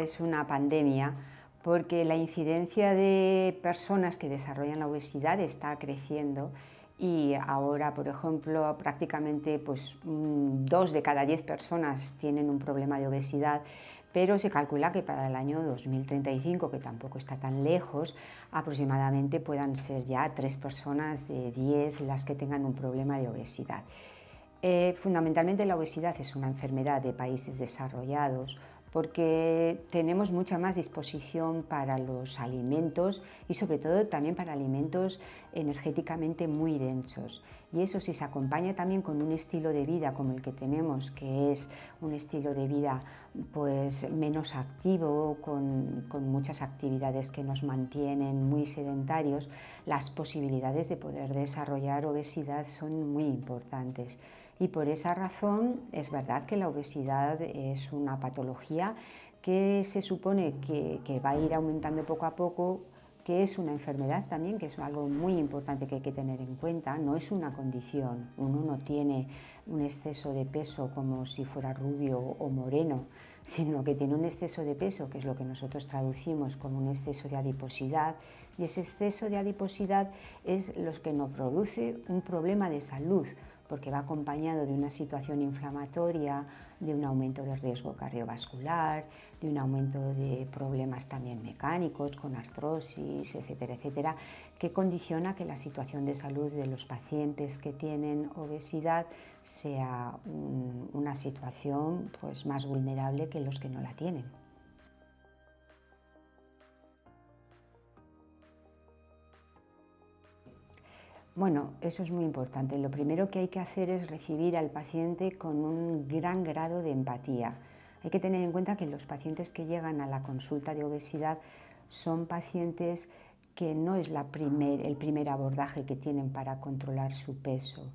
es una pandemia porque la incidencia de personas que desarrollan la obesidad está creciendo y ahora, por ejemplo, prácticamente 2 de cada 10 personas tienen un problema de obesidad, pero se calcula que para el año 2035, que tampoco está tan lejos, aproximadamente puedan ser ya 3 personas de 10 las que tengan un problema de obesidad. Fundamentalmente la obesidad es una enfermedad de países desarrollados porque tenemos mucha más disposición para los alimentos y sobre todo también para alimentos energéticamente muy densos. Y eso, si se acompaña también con un estilo de vida como el que tenemos, que es un estilo de vida menos activo, con muchas actividades que nos mantienen muy sedentarios, las posibilidades de poder desarrollar obesidad son muy importantes. Y por esa razón es verdad que la obesidad es una patología que se supone que va a ir aumentando poco a poco, que es una enfermedad también, que es algo muy importante que hay que tener en cuenta. No es una condición, uno no tiene un exceso de peso como si fuera rubio o moreno, sino que tiene un exceso de peso, que es lo que nosotros traducimos como un exceso de adiposidad, y ese exceso de adiposidad es lo que nos produce un problema de salud, porque va acompañado de una situación inflamatoria, de un aumento de riesgo cardiovascular, de un aumento de problemas también mecánicos, con artrosis, etcétera, etcétera, que condiciona que la situación de salud de los pacientes que tienen obesidad sea una situación más vulnerable que los que no la tienen. Bueno, eso es muy importante. Lo primero que hay que hacer es recibir al paciente con un gran grado de empatía. Hay que tener en cuenta que los pacientes que llegan a la consulta de obesidad son pacientes que no es el primer abordaje que tienen para controlar su peso.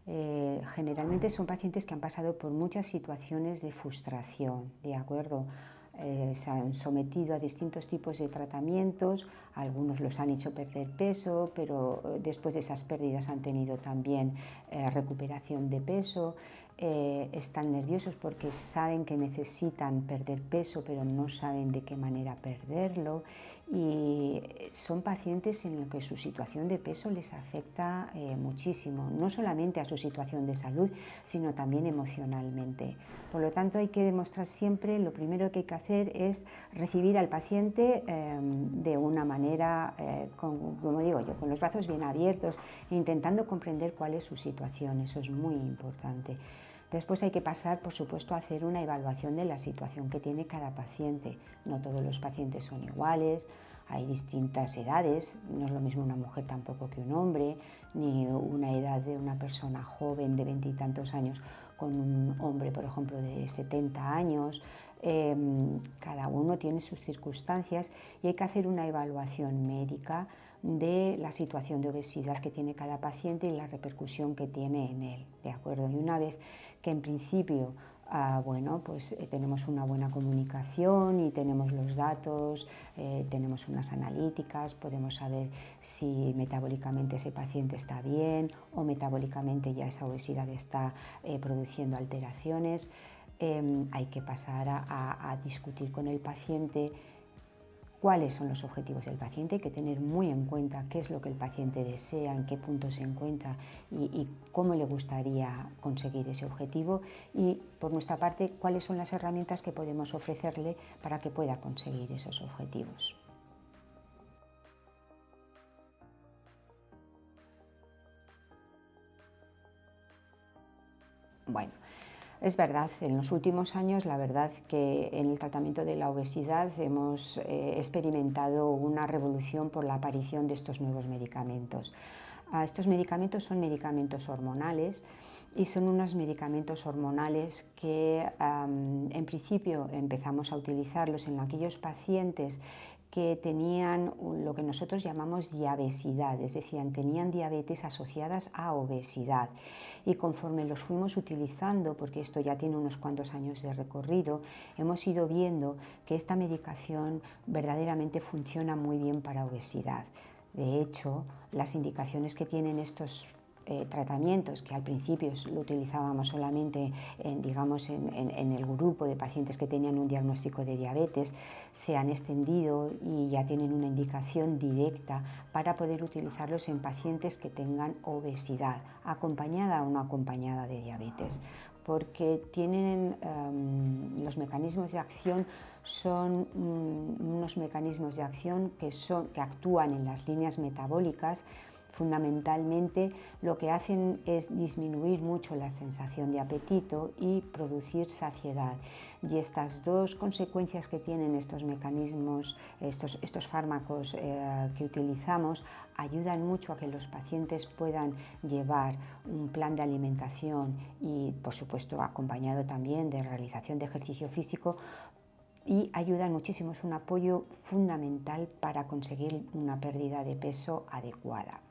Generalmente son pacientes que han pasado por muchas situaciones de frustración, ¿de acuerdo? Se han sometido a distintos tipos de tratamientos, algunos los han hecho perder peso, pero después de esas pérdidas han tenido también recuperación de peso, están nerviosos porque saben que necesitan perder peso, pero no saben de qué manera perderlo, y son pacientes en los que su situación de peso les afecta muchísimo, no solamente a su situación de salud, sino también emocionalmente. Por lo tanto, hay que demostrar siempre, lo primero que hay que hacer es recibir al paciente de una manera, como digo yo, con los brazos bien abiertos, intentando comprender cuál es su situación. Eso es muy importante. Después hay que pasar, por supuesto, a hacer una evaluación de la situación que tiene cada paciente. No todos los pacientes son iguales, hay distintas edades, no es lo mismo una mujer tampoco que un hombre, ni una edad de una persona joven de 20 y tantos años con un hombre, por ejemplo, de 70 años. Cada uno tiene sus circunstancias y hay que hacer una evaluación médica de la situación de obesidad que tiene cada paciente y la repercusión que tiene en él, ¿de acuerdo? Y una vez que en principio tenemos una buena comunicación y tenemos los datos, tenemos unas analíticas, podemos saber si metabólicamente ese paciente está bien o metabólicamente ya esa obesidad está produciendo alteraciones. Hay que pasar a discutir con el paciente cuáles son los objetivos del paciente. Hay que tener muy en cuenta qué es lo que el paciente desea, en qué punto se encuentra y cómo le gustaría conseguir ese objetivo, y por nuestra parte cuáles son las herramientas que podemos ofrecerle para que pueda conseguir esos objetivos. Bueno, es verdad, en los últimos años la verdad que en el tratamiento de la obesidad hemos experimentado una revolución por la aparición de estos nuevos medicamentos. Estos medicamentos son medicamentos hormonales y son unos medicamentos hormonales que en principio empezamos a utilizarlos en aquellos pacientes que tenían lo que nosotros llamamos diabesidad, es decir, tenían diabetes asociadas a obesidad, y conforme los fuimos utilizando, porque esto ya tiene unos cuantos años de recorrido, hemos ido viendo que esta medicación verdaderamente funciona muy bien para obesidad. De hecho, las indicaciones que tienen estos tratamientos que al principio lo utilizábamos solamente en el grupo de pacientes que tenían un diagnóstico de diabetes, se han extendido y ya tienen una indicación directa para poder utilizarlos en pacientes que tengan obesidad, acompañada o no acompañada de diabetes, porque tienen los mecanismos de acción son unos mecanismos de acción que actúan en las líneas metabólicas. Fundamentalmente lo que hacen es disminuir mucho la sensación de apetito y producir saciedad. Y estas dos consecuencias que tienen estos mecanismos, estos fármacos que utilizamos, ayudan mucho a que los pacientes puedan llevar un plan de alimentación y, por supuesto, acompañado también de realización de ejercicio físico, y ayudan muchísimo, es un apoyo fundamental para conseguir una pérdida de peso adecuada.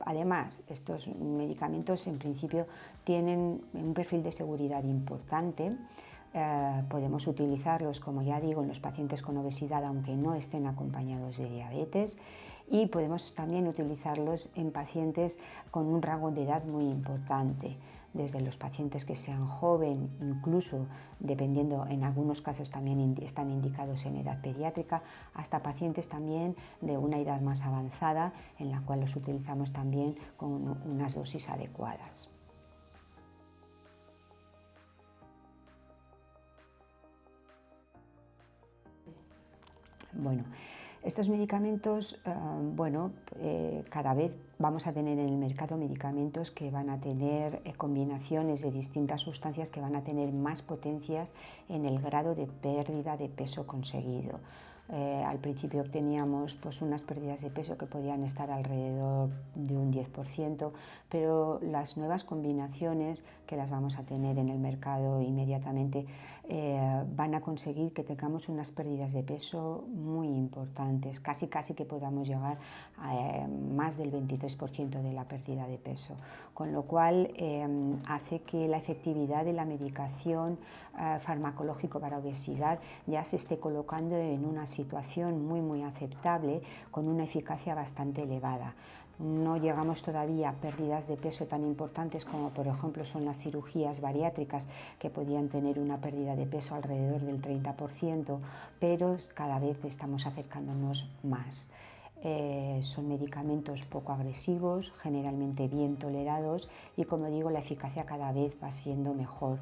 Además, estos medicamentos en principio tienen un perfil de seguridad importante. Podemos utilizarlos, como ya digo, en los pacientes con obesidad, aunque no estén acompañados de diabetes, y podemos también utilizarlos en pacientes con un rango de edad muy importante, desde los pacientes que sean jóvenes, incluso dependiendo, en algunos casos también están indicados en edad pediátrica, hasta pacientes también de una edad más avanzada, en la cual los utilizamos también con unas dosis adecuadas. Bueno, estos medicamentos, cada vez vamos a tener en el mercado medicamentos que van a tener combinaciones de distintas sustancias que van a tener más potencias en el grado de pérdida de peso conseguido. Al principio obteníamos pues, unas pérdidas de peso que podían estar alrededor de un 10%, pero las nuevas combinaciones que las vamos a tener en el mercado inmediatamente van a conseguir que tengamos unas pérdidas de peso muy importantes, casi que podamos llegar a más del 23% de la pérdida de peso, con lo cual hace que la efectividad de la medicación farmacológico para obesidad ya se esté colocando en una situación muy aceptable, con una eficacia bastante elevada. No llegamos todavía a pérdidas de peso tan importantes como por ejemplo son las cirugías bariátricas, que podían tener una pérdida de peso alrededor del 30%, pero cada vez estamos acercándonos más. Son medicamentos poco agresivos, generalmente bien tolerados, y como digo, la eficacia cada vez va siendo mejor.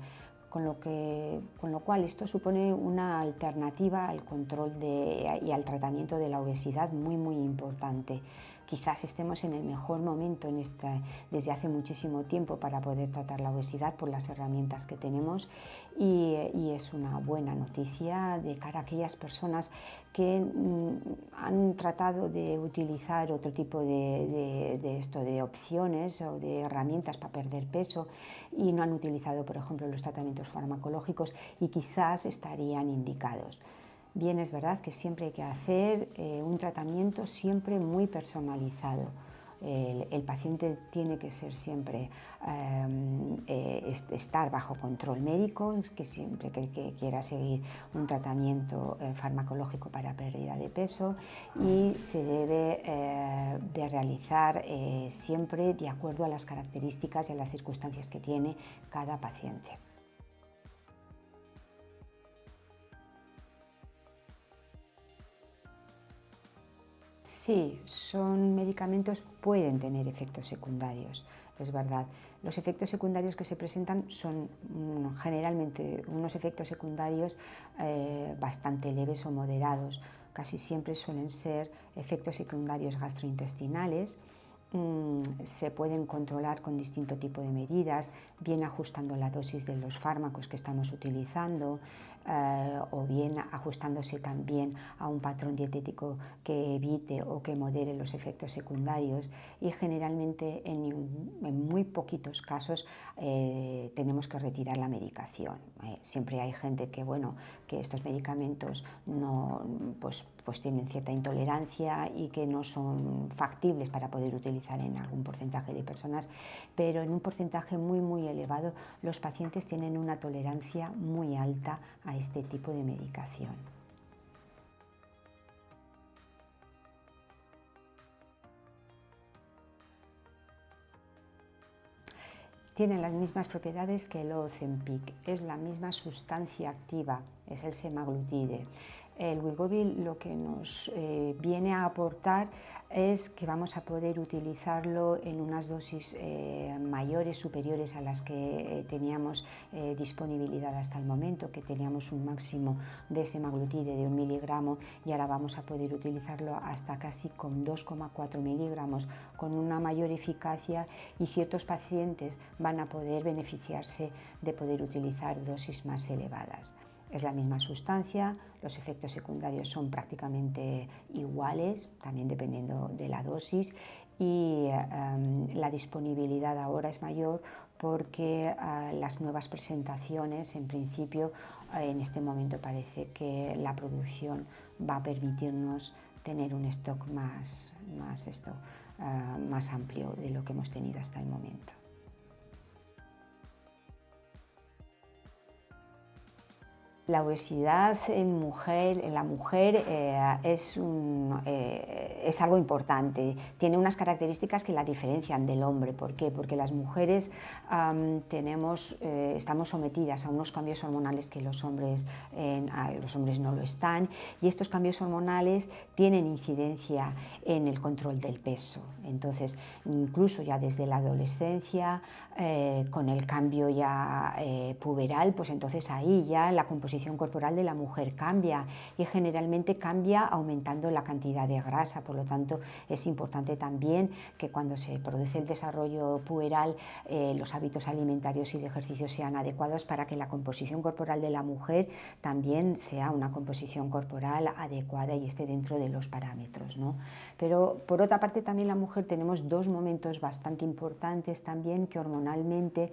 Con lo cual esto supone una alternativa al control y al tratamiento de la obesidad muy importante. Quizás estemos en el mejor momento desde hace muchísimo tiempo para poder tratar la obesidad por las herramientas que tenemos, y es una buena noticia de cara a aquellas personas que han tratado de utilizar otro tipo de opciones o de herramientas para perder peso y no han utilizado, por ejemplo, los tratamientos farmacológicos, y quizás estarían indicados. Bien, es verdad que siempre hay que hacer un tratamiento siempre muy personalizado. El paciente tiene que ser siempre estar bajo control médico, que siempre que quiera seguir un tratamiento farmacológico para pérdida de peso, y se debe de realizar siempre de acuerdo a las características y a las circunstancias que tiene cada paciente. Sí, son medicamentos, pueden tener efectos secundarios, es verdad. Los efectos secundarios que se presentan son generalmente unos efectos secundarios bastante leves o moderados. Casi siempre suelen ser efectos secundarios gastrointestinales. Se pueden controlar con distinto tipo de medidas, bien ajustando la dosis de los fármacos que estamos utilizando, o bien ajustándose también a un patrón dietético que evite o que modere los efectos secundarios, y generalmente en muy poquitos casos tenemos que retirar la medicación. Siempre hay gente que estos medicamentos pues tienen cierta intolerancia y que no son factibles para poder utilizar en algún porcentaje de personas, pero en un porcentaje muy elevado los pacientes tienen una tolerancia muy alta a este tipo de medicación. tiene las mismas propiedades que el Ozempic, es la misma sustancia activa, es el semaglutide. El Wegovy lo que nos viene a aportar es que vamos a poder utilizarlo en unas dosis mayores, superiores a las que teníamos disponibilidad hasta el momento, que teníamos un máximo de semaglutide de 1 miligramo y ahora vamos a poder utilizarlo hasta casi con 2,4 miligramos, con una mayor eficacia, y ciertos pacientes van a poder beneficiarse de poder utilizar dosis más elevadas. Es la misma sustancia, los efectos secundarios son prácticamente iguales, también dependiendo de la dosis, y la disponibilidad ahora es mayor porque las nuevas presentaciones, en principio, en este momento parece que la producción va a permitirnos tener un stock más amplio de lo que hemos tenido hasta el momento. La obesidad en la mujer es algo importante, tiene unas características que la diferencian del hombre. ¿Por qué? Porque las mujeres estamos sometidas a unos cambios hormonales que los hombres no lo están, y estos cambios hormonales tienen incidencia en el control del peso. Entonces, incluso ya desde la adolescencia, con el cambio ya puberal, pues entonces ahí ya la composición corporal de la mujer cambia, y generalmente cambia aumentando la cantidad de grasa. Por lo tanto, es importante también que cuando se produce el desarrollo puberal los hábitos alimentarios y de ejercicio sean adecuados para que la composición corporal de la mujer también sea una composición corporal adecuada y esté dentro de los parámetros, ¿no? Pero por otra parte también la mujer tenemos dos momentos bastante importantes también que hormonalmente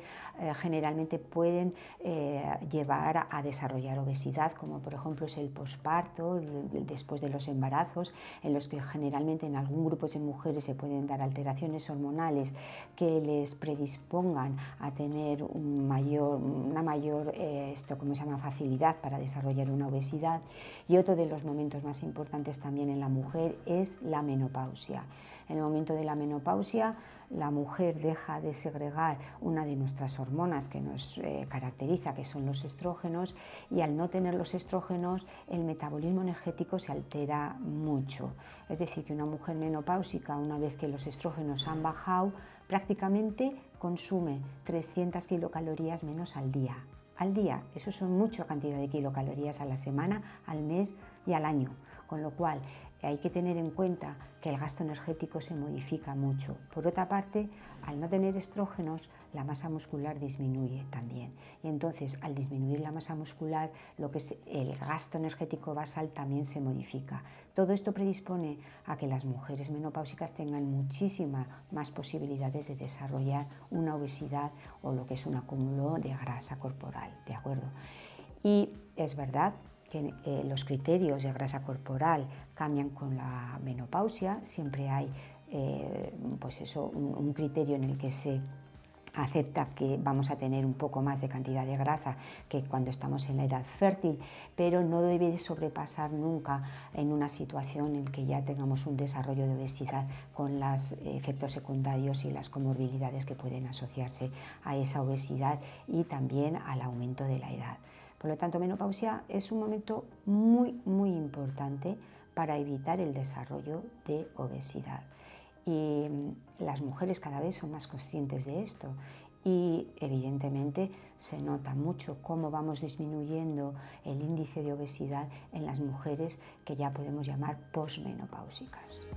generalmente pueden llevar a desarrollar obesidad, como por ejemplo es el posparto, después de los embarazos, en los que generalmente en algún grupo de mujeres se pueden dar alteraciones hormonales que les predispongan a tener una mayor facilidad para desarrollar una obesidad. Y otro de los momentos más importantes también en la mujer es la menopausia. En el momento de la menopausia, la mujer deja de segregar una de nuestras hormonas que nos caracteriza, que son los estrógenos, y al no tener los estrógenos, el metabolismo energético se altera mucho. Es decir, que una mujer menopáusica, una vez que los estrógenos han bajado, prácticamente consume 300 kilocalorías menos al día. Eso son mucha cantidad de kilocalorías a la semana, al mes y al año, con lo cual hay que tener en cuenta que el gasto energético se modifica mucho. Por otra parte, al no tener estrógenos, la masa muscular disminuye también. Y entonces, al disminuir la masa muscular, lo que es el gasto energético basal también se modifica. Todo esto predispone a que las mujeres menopáusicas tengan muchísimas más posibilidades de desarrollar una obesidad o lo que es un acúmulo de grasa corporal, ¿de acuerdo? Y es verdad que los criterios de grasa corporal cambian con la menopausia. Siempre hay un criterio en el que se acepta que vamos a tener un poco más de cantidad de grasa que cuando estamos en la edad fértil, pero no debe sobrepasar nunca en una situación en que ya tengamos un desarrollo de obesidad con los efectos secundarios y las comorbilidades que pueden asociarse a esa obesidad y también al aumento de la edad. Por lo tanto, menopausia es un momento muy, muy importante para evitar el desarrollo de obesidad. Y las mujeres cada vez son más conscientes de esto y evidentemente se nota mucho cómo vamos disminuyendo el índice de obesidad en las mujeres que ya podemos llamar posmenopáusicas.